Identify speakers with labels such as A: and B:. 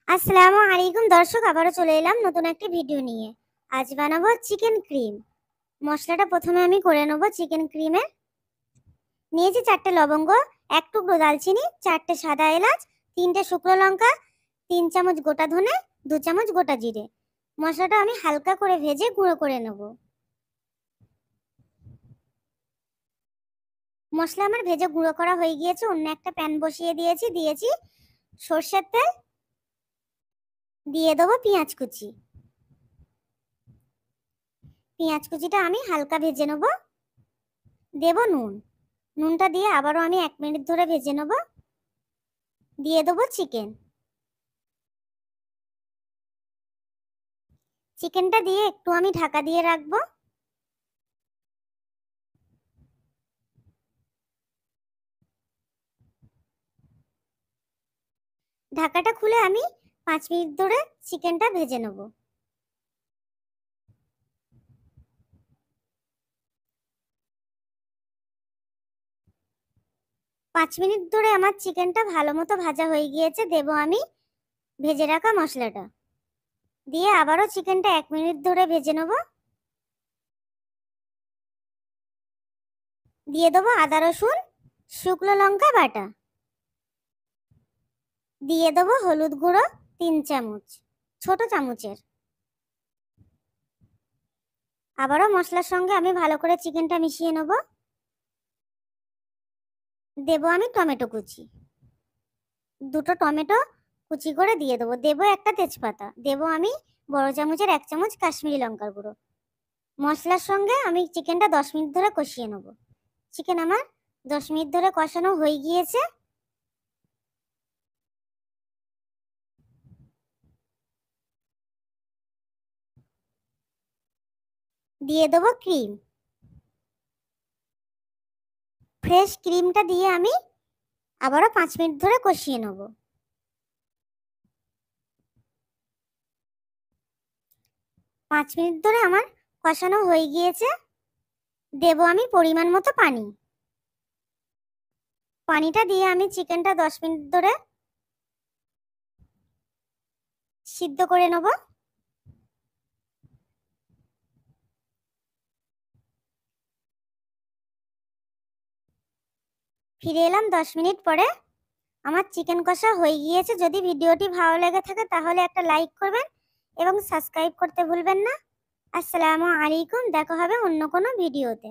A: আসসালামু আলাইকুম দর্শক, আবারও চলে এলাম নতুন একটি ভিডিও নিয়ে। আজ বানাবো চিকেন ক্রিম। মশলাটা প্রথমে আমি করে নেব। চিকেন ক্রিমে নিয়েছি 4টে লবঙ্গ, 1 টুকরো দালচিনি, 4টে সাদা এলাচ, 3টে শুকনো লঙ্কা, 3 চামচ গোটা ধনে, 2 চামচ গোটা জিরে। মশলাটা আমি হালকা করে ভেজে গুঁড়ো করে নেব। মশলা আমার ভেজে গুঁড়ো করা হয়ে গিয়েছে। অন্য একটা প্যান বসিয়ে দিয়েছি সরষের তেল, দিয়ে দেবো পেঁয়াজ কুচি। পেঁয়াজ কুচিটা আমি হালকা ভেজে নেব। দেব নুনটা দিয়ে আবারও আমি 1 মিনিট ধরে ভেজে নেব। দিয়ে দেবো চিকেনটা দিয়ে একটু আমি ঢাকা দিয়ে রাখবো। ঢাকাটা খুলে আমি 5 মিনিট ধরে চিকেনটা ভেজে নেব। পাঁচ মিনিট ধরে আমার চিকেনটা ভালো মতো ভাজা হয়ে গিয়েছে। দেব আমি ভেজে রাখা মশলাটা, দিয়ে আবারও চিকেনটা 1 মিনিট ধরে ভেজে নেব। দিয়ে দেবো আদা রসুন শুকনো লঙ্কা বাটা। দিয়ে দেবো হলুদ গুঁড়ো 3 চামচ, ছোট চামচের। আবারও মশলার সঙ্গে আমি ভালো করে চিকেনটা মিশিয়ে নেব। দেব আমি টমেটো কুচি, 2টো টমেটো কুচি করে দিয়ে দেবো। দেবো একটা তেজপাতা। দেব আমি বড় চামচের 1 চামচ কাশ্মীরি লঙ্কার গুঁড়ো। মশলার সঙ্গে আমি চিকেনটা 10 মিনিট ধরে কষিয়ে নেব। চিকেন আমার 10 মিনিট ধরে কষানো হয়ে গিয়েছে। দিয়ে দেবো ক্রিম। ফ্রেশ ক্রিমটা দিয়ে আমি আবারও 5 মিনিট ধরে কষিয়ে নেব। 5 মিনিট ধরে আমার কষানো হয়ে গিয়েছে। দেব আমি পরিমাণ মতো পানি। পানিটা দিয়ে আমি চিকেনটা 10 মিনিট ধরে সিদ্ধ করে নেব। ফিরে এলাম 10 মিনিট পরে। আমার চিকেন কষা হয়ে গিয়েছে। যদি ভিডিওটি ভালো লেগে থাকে তাহলে একটা লাইক করবেন এবং সাবস্ক্রাইব করতে ভুলবেন না। আসসালামু আলাইকুম, দেখা হবে অন্য কোনো ভিডিওতে।